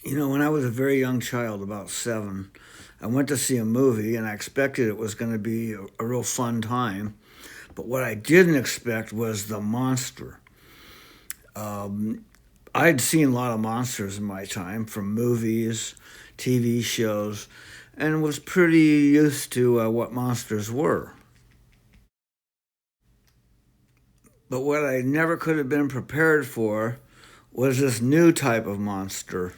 You know, when I was a very young child, about 7, I went to see a movie and I expected it was going to be a real fun time. But what I didn't expect was the monster. I'd seen a lot of monsters in my time from movies, TV shows, and was pretty used to what monsters were. But what I never could have been prepared for was this new type of monster,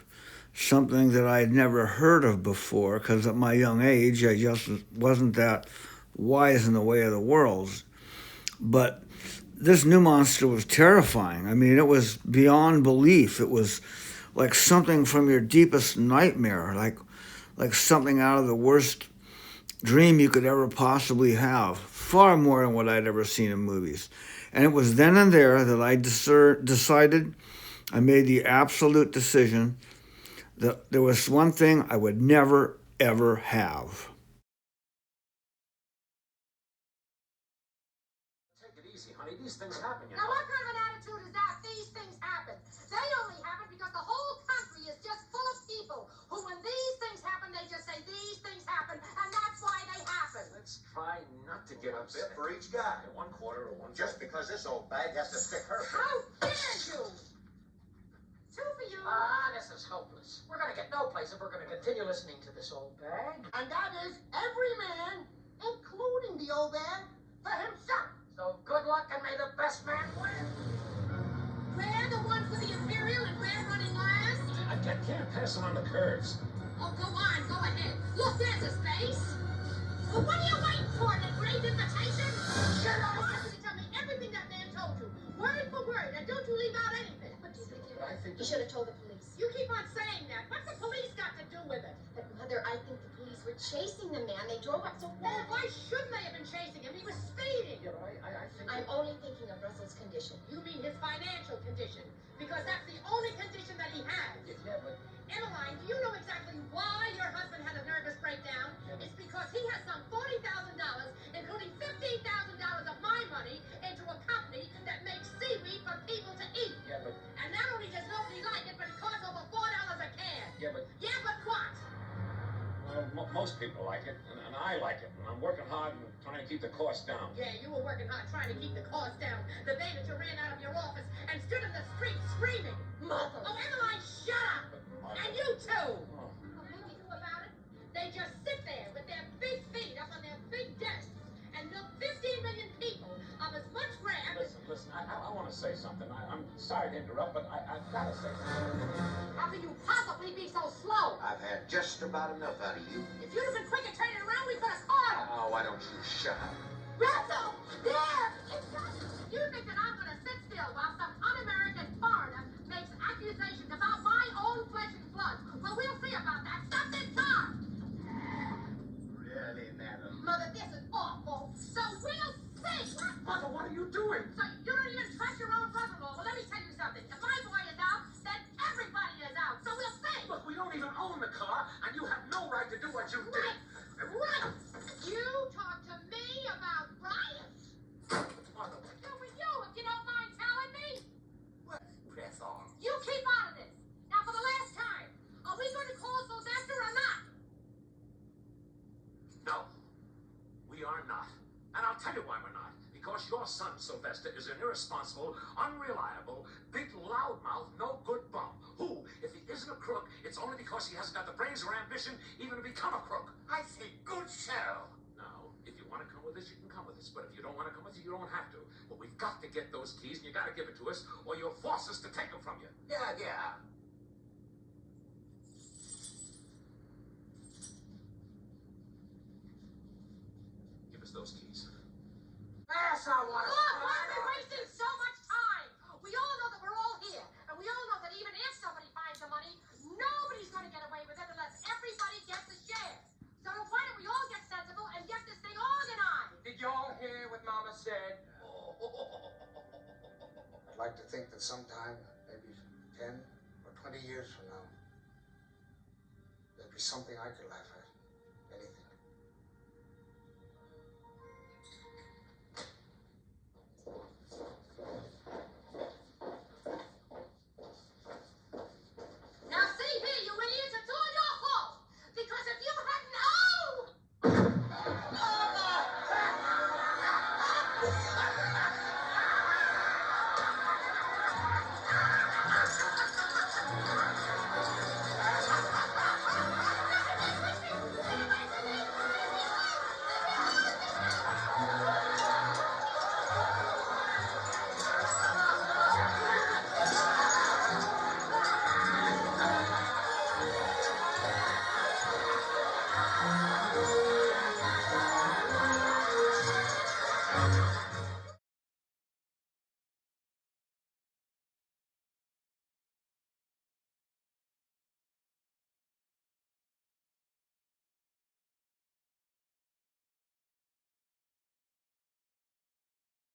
something that I'd never heard of before, because at my young age, I just wasn't that wise in the way of the world. But this new monster was terrifying. I mean, it was beyond belief. It was like something from your deepest nightmare, like something out of the worst dream you could ever possibly have, far more than what I'd ever seen in movies. And it was then and there that I decided, I made the absolute decision that there was one thing I would never, ever have. Take it easy, honey. These things happen, you Now, know. what kind of an attitude is that? These things happen. They only happen because the whole country is just full of people who, when these things happen, they just say these things happen, and that's why they happen. Let's try not to get A upset. bit for each guy. One quarter or one. Just because this old bag has to stick her. How dare you? Two for you. This is hopeless. We're gonna get no place if we're gonna continue listening to this old bag. And that is every man, including the old man, for himself. So good luck and may the best man win. We're the ones with the Imperial and we're running last. I can't pass him on the curves. Oh, go on, go ahead. Look, there's his face. Well, what are you waiting for? An engraved invitation? Shut up! I want you to tell me everything that man told you, word for word, and don't you leave out anything. What do you think I think you should have told the police? You keep on saying that. What's the police got to do with it? But Mother, I think the police were chasing the man. They drove up so Well, fast. why shouldn't they have been chasing him? He was speeding. Yeah, but I think. I'm only thinking of Russell's condition. You mean his financial condition? Because that's the only condition that he has. Yeah, but. Emmeline, do you know exactly why your husband had a nervous breakdown? It's because he has sunk $40,000, including $15,000 of my money, into a company that makes seaweed for people to eat. Yeah, but. And not only does nobody like it, but it costs over $4 a can. Yeah, but. Yeah, but what? Well, most people like it, and I like it. And I'm working hard and trying to keep the cost down. Yeah, you were working hard trying to keep the cost down. The day that you ran out of your office and stood in the street screaming. Mother! Oh, Emmeline, shut up! And you too! Oh. What they do about it? They just sit there with their big feet up on their big desks and milk 15 million people of as much grass. Listen, I want to say something. I'm sorry to interrupt, but I've got to say something. How can you possibly be so slow? I've had just about enough out of you. If you'd have been quick at turning around, we could have caught him. Oh, why don't you shut up? Russell! There! You think that I'm going to sit still while some un-American foreigner makes accusations about my own flesh and blood? Well, we'll see about that. Stop this car! Really, madam? Mother, this is awful. So we'll see. Mother, what are you doing? So you don't even trust your own brother-in-law. Well, let me tell you something. If my boy is out, then everybody is out. So we'll see. Look, we don't even own the car, and you have no right to do what you did. Right. You talk to me about riots? Mother, So with you, if you don't mind telling me. Breath on. You keep out of this. Now, for the last time, are we going to call Sylvester or not? no, we are not. And I'll tell you why we're not. Because your son, Sylvester, is an irresponsible, unreliable, big loudmouth, no good bum. Who, if he isn't a crook, it's only because he hasn't got the brains or ambition even to become a crook. I say good show. Now, if you want to come with us, you can come with us. But if you don't want to come with us, you don't have to. But we've got to get those keys, and you got to give it to us, or you'll force us to take them from you. Yeah. Give us those keys. Yes, I want Look, why are we wasting so much time? We all know that we're all here. And we all know that even if somebody finds the money, nobody's going to get away with it unless everybody gets a share. So why don't we all get sensible and get this thing organized? Did y'all hear what Mama said? I'd like to think that sometime, maybe 10 or 20 years from now, there'll be something I could laugh at. Anything. Now see here, you Thank you.